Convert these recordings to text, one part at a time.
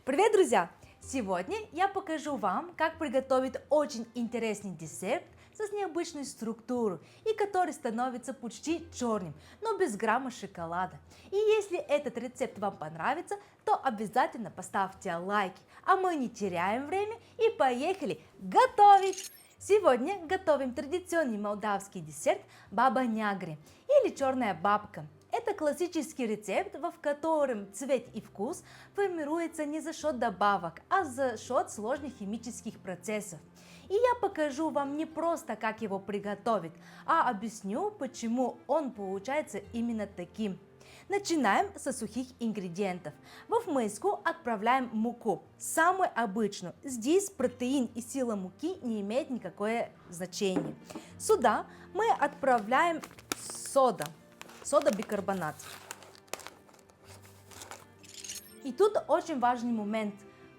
Привет, друзья! Сегодня я покажу вам, как приготовить очень интересный десерт с необычной структурой и который становится почти черным, но без грамма шоколада. И если этот рецепт вам понравится, то обязательно поставьте лайки, а мы не теряем время и поехали готовить! Сегодня готовим традиционный молдавский десерт баба нягри или черная бабка. Это классический рецепт, в котором цвет и вкус формируются не за счет добавок, а за счет сложных химических процессов. И я покажу вам не просто, как его приготовить, а объясню, почему он получается именно таким. Начинаем со сухих ингредиентов. В миску отправляем муку, самую обычную. Здесь протеин и сила муки не имеют никакое значения. Сюда мы отправляем сода-бикарбонат. И тут очень важный момент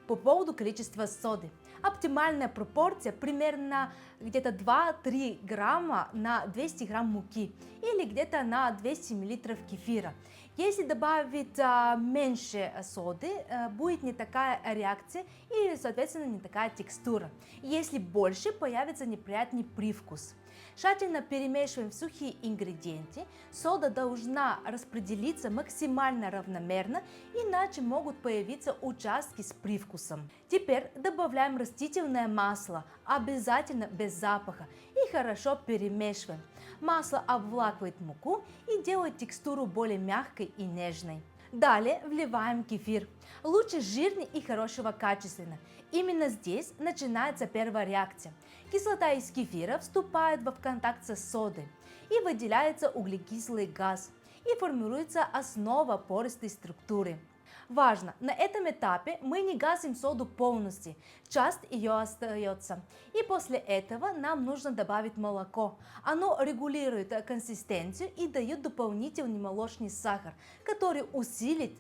по поводу количества соды. Оптимальная пропорция примерно где-то 2-3 грамма на 200 грамм муки или где-то на 200 миллилитров кефира. Если добавить меньше соды, будет не такая реакция и, соответственно, не такая текстура. Если больше, появится неприятный привкус. Тщательно перемешиваем сухие ингредиенты. Сода должна распределиться максимально равномерно, иначе могут появиться участки с привкусом. Теперь добавляем растительное масло, обязательно без запаха, и хорошо перемешиваем. Масло обволакивает муку и делает текстуру более мягкой и нежной. Далее вливаем кефир, лучше жирный и хорошего качества. Именно здесь начинается первая реакция. Кислота из кефира вступает в контакт с содой и выделяется углекислый газ, и формируется основа пористой структуры. Важно, на этом этапе мы не гасим соду полностью, часть ее остается. И после этого нам нужно добавить молоко. Оно регулирует консистенцию и дает дополнительный молочный сахар, который усилит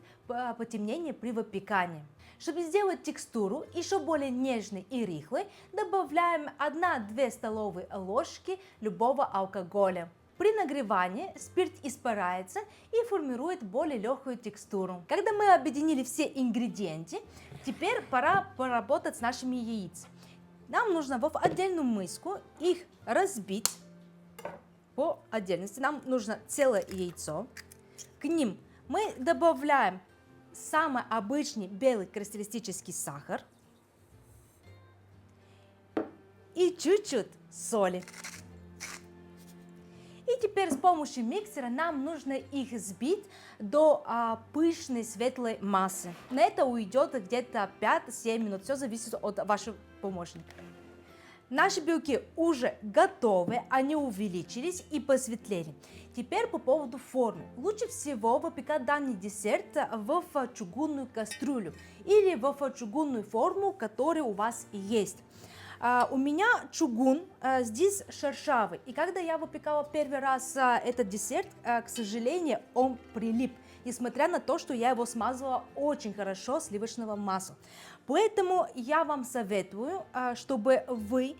потемнение при выпекании. Чтобы сделать текстуру еще более нежной и рыхлой, добавляем 1-2 столовые ложки любого алкоголя. При нагревании спирт испаряется и формирует более легкую текстуру. Когда мы объединили все ингредиенты, теперь пора поработать с нашими яйцами. Нам нужно в отдельную миску их разбить по отдельности. Нам нужно целое яйцо. К ним мы добавляем самый обычный белый кристаллический сахар и чуть-чуть соли. И теперь с помощью миксера нам нужно их взбить до пышной светлой массы. На это уйдет где-то 5-7 минут, все зависит от вашего помощника. Наши белки уже готовы, они увеличились и посветлели. Теперь по поводу формы. Лучше всего выпекать данный десерт в чугунную кастрюлю или в чугунную форму, которая у вас есть. У меня чугун здесь шершавый, и когда я выпекала первый раз этот десерт, к сожалению, он прилип, несмотря на то, что я его смазывала очень хорошо сливочного масла. Поэтому я вам советую, чтобы вы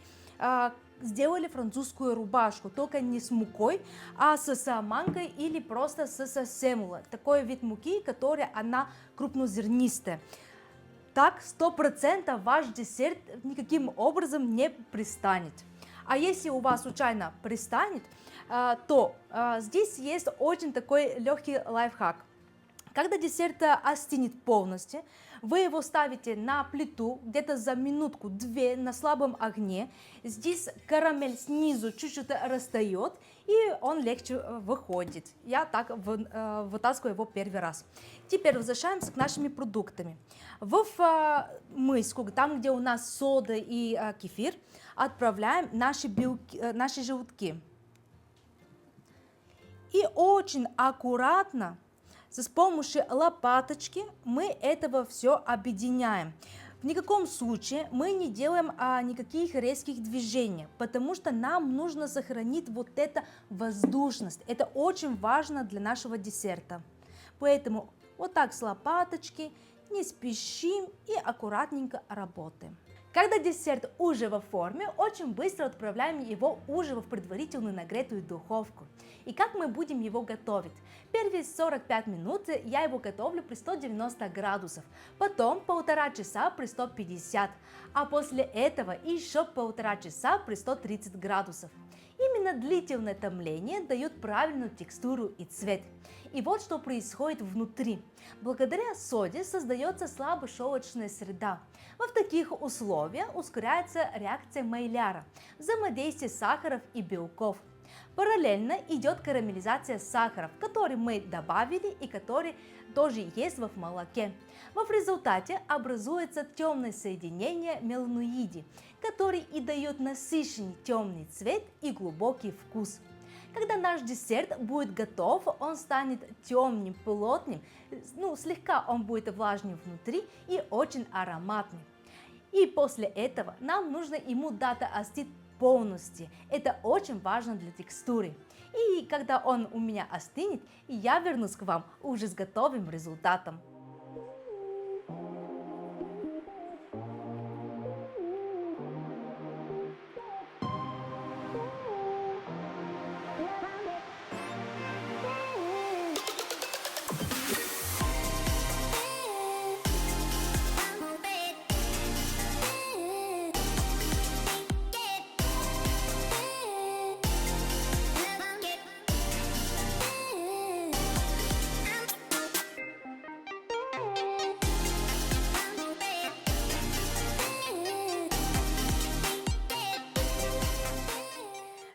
сделали французскую рубашку, только не с мукой, а с манкой или просто с семулой. Такой вид муки, которая она крупнозернистая. Так 100% ваш десерт никаким образом не пристанет. А если у вас случайно пристанет, то здесь есть очень такой легкий лайфхак. Когда десерт остынет полностью, вы его ставите на плиту где-то за минутку-две на слабом огне. Здесь карамель снизу чуть-чуть растает, и он легче выходит. Я так вытаскиваю его первый раз. Теперь возвращаемся к нашим продуктам. В миску, там где у нас сода и кефир, отправляем наши желтки. И очень аккуратно, с помощью лопаточки, мы этого все объединяем. В никаком случае мы не делаем никаких резких движений, потому что нам нужно сохранить вот эту воздушность. Это очень важно для нашего десерта. Поэтому вот так с лопаточки, не спешим и аккуратненько работаем. Когда десерт уже во форме, очень быстро отправляем его уже в предварительно нагретую духовку. И как мы будем его готовить? Первые 45 минут я его готовлю при 190 градусов, потом 1,5 часа при 150, а после этого еще 1,5 часа при 130 градусов. Именно длительное томление дает правильную текстуру и цвет. И вот что происходит внутри. Благодаря соде создается слабошелочная среда. В таких условиях ускоряется реакция Мейляра, взаимодействие сахаров и белков. Параллельно идет карамелизация сахаров, который мы добавили и который тоже есть в молоке. В результате образуется темное соединение меланоиди, который и дает насыщенный темный цвет и глубокий вкус. Когда наш десерт будет готов, он станет темным, плотным, слегка он будет влажным внутри и очень ароматным. И после этого нам нужно ему дать остыть полностью. Это очень важно для текстуры. И когда он у меня остынет, я вернусь к вам уже с готовым результатом.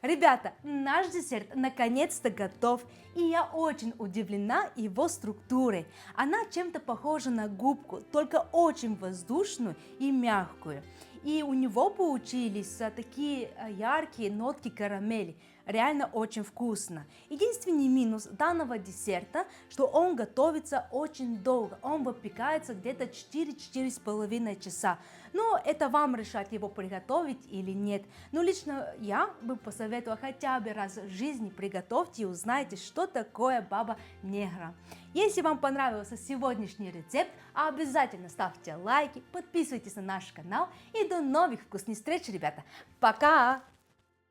Ребята, наш десерт наконец-то готов, и я очень удивлена его структурой. Она чем-то похожа на губку, только очень воздушную и мягкую. И у него получились такие яркие нотки карамели. Реально очень вкусно. Единственный минус данного десерта, что он готовится очень долго. Он выпекается где-то 4-4,5 часа. Но это вам решать, его приготовить или нет. Но лично я бы посоветовала хотя бы раз в жизни приготовьте и узнайте, что такое баба негра. Если вам понравился сегодняшний рецепт, обязательно ставьте лайки, подписывайтесь на наш канал и до новых вкусных встреч, ребята. Пока!